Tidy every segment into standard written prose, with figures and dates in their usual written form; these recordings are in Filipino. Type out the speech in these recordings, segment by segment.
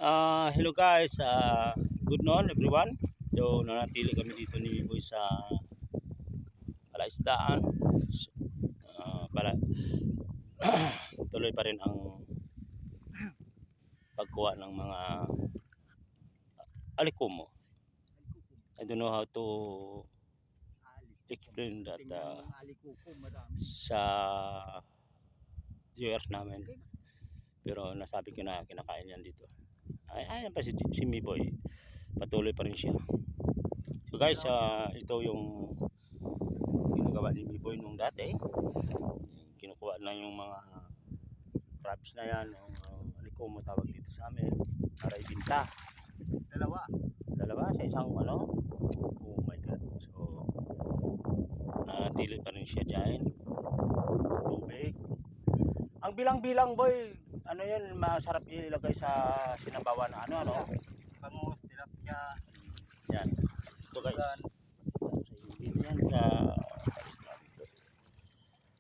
Hello guys, good noon everyone. So nanatili kami dito ni Boy sa palaisdaan. Para tuloy pa rin ang pagkuha ng mga alikumo. I don't know how to explain that sa viewers namin. Pero nasabi ko na kinakain yan dito. Ayan pa si Miboy. Patuloy pa rin siya. So guys, ito yung ginagawa ni Miboy nung dati. Kinukuha na yung mga crabs na yan. Alikumo tawag dito sa amin. Para ibinta. Dalawa sa isang ano. Oh my god. So natili pa rin siya dyan. Tubig. Ang bilang-bilang boy, ano yun, masarap ilagay sa sinabawan na ano. Bangus, tilapia. Yan. Ito guys. Yan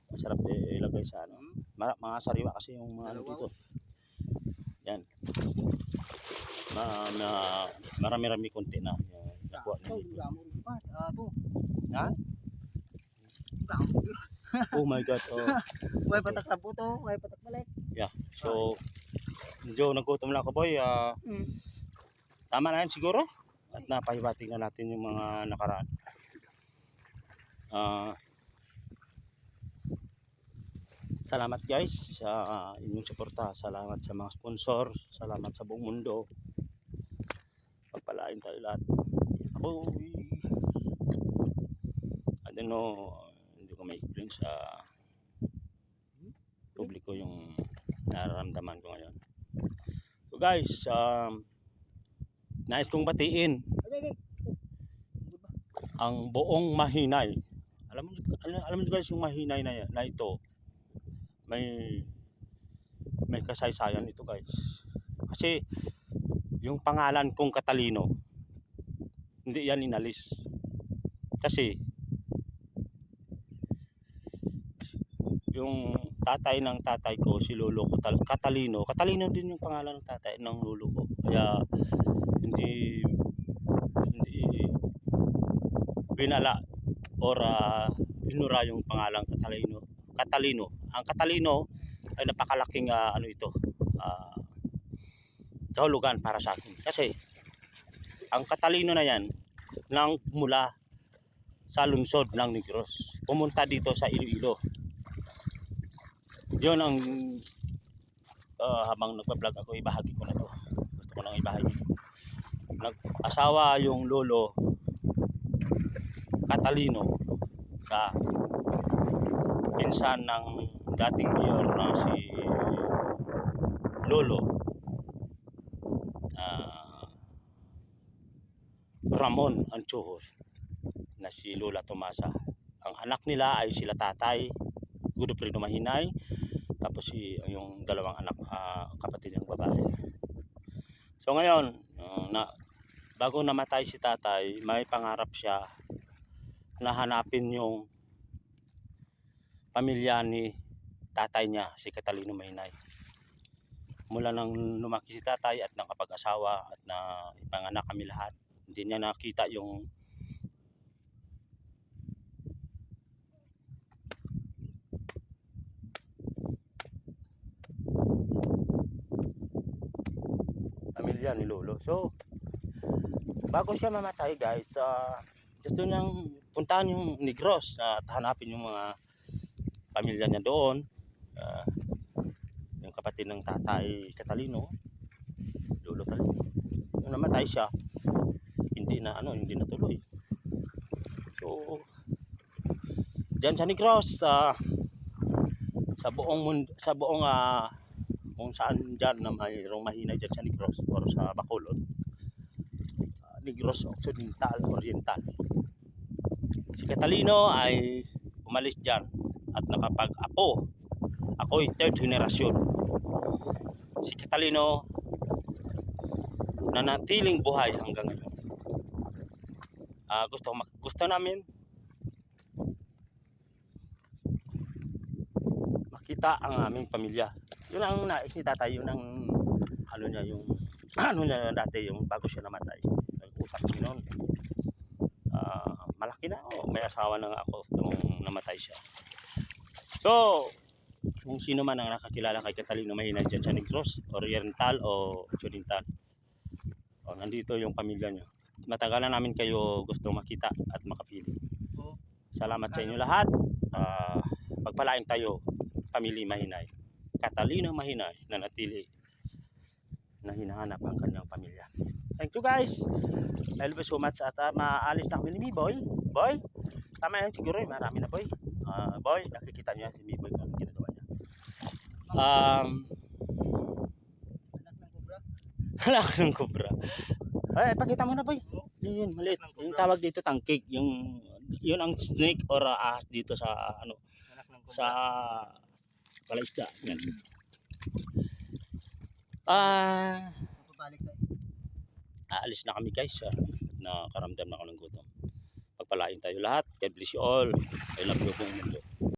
masarap ilagay sa ano. Mga sariwa kasi yung mga ano dito. Yan. Marami-rami konti na. Nakuha na dito. Ha? Oh my god. May patak sa puto, may patak balik. Yeah. So, medyo nagutom lang ako boy. Tama na yan siguro. At napahiwating na natin yung mga nakaraan. Salamat guys sa inyong suporta. Salamat sa mga sponsor. Salamat sa buong mundo. Pagpalain tayo lahat. Ako, I don't know, hindi ko ma-explain sa publiko yung nararamdaman ko ngayon. So guys, nais kong batiin ang buong Mahinay. Alam mo guys, yung Mahinay na ito may kasaysayan ito guys. Kasi yung pangalan kong Catalino, hindi yan inalis. Kasi yung tatay ng tatay ko, si lolo ko Catalino din yung pangalan ng tatay ng lolo ko. Kaya hindi binala or binura yung pangalang Catalino. Ang Catalino ay napakalaking kahulugan para sa akin. Kasi ang Catalino na yan nang mula sa lungsod ng Negros, pumunta dito sa Iloilo. Yun ang habang nagpa-vlog ako, ibahagi ko na to. Gusto ko nang ibahagi. Nag-asawa yung lolo Catalino sa pinsan ng dating mayor na si Lolo Ramon Anchojos na si Lola Tomasa. Ang anak nila ay sila tatay Godofredo Mahinay, tapos yung dalawang anak, kapatid niyang babae. So ngayon, bago namatay si tatay, may pangarap siya na hanapin yung pamilya ni tatay niya, si Catalino Mahinay. Mula nang lumaki si tatay at nakapag-asawa at na ipanganak kami lahat, hindi niya nakita yung pamilya ni Lolo. So, bago siya mamatay guys, gusto niyang puntahan yung Negros at hanapin yung mga pamilya niya doon. Yung kapatid ng tatay Catalino, Lolo Catalino. Nung namatay siya, hindi na tuloy. So diyan sa Negros, sa buong kung saan diyan na mayroong Mahinay diyan sa Negros or sa Bacolod, Negros Oriental. Si Catalino ay umalis diyan at nakapag-apo. Ako'y third generation. Si Catalino nanatiling buhay hanggang ngayon. Gusto namin makita ang aming pamilya. Yun ang nais ni tatay, yun ang yung ano na dati yung bago siya namatay. Nag-usap kami noon. Malaki na ako. May asawa na nga ako nung namatay siya. So, kung sino man ang nakakilala kay Catalino Mahinay dyan sa Negros, Oriental o Occidental. O, nandito yung pamilya niya. Matagal na namin kayo gusto makita at makapili. Oo. Salamat sa inyo lahat. Pagpalain tayo, Pamilya Mahinay. Catalino Mahinay na natili na hinahanap ang kanyang pamilya. Thank you guys. I love you so much at maalis na kami ni Miboy. Boy, tama yan siguro marami na boy. Boy, nakikita niyo si Miboy kung ano ginagawa niya. Anak ng Anak ng kubra. kobra. Ay, pakita mo na boy. Yun, maliit. Yung tawag dito tangkig. Yun ang snake or ahas dito sa ano Anak ng kubra. sa palaisda. Yan. Papalik tayo. Aalis na kami guys. Nakaramdam na ako ng gutom. Pagpalain tayo lahat. God bless you all. I love you buong mundo.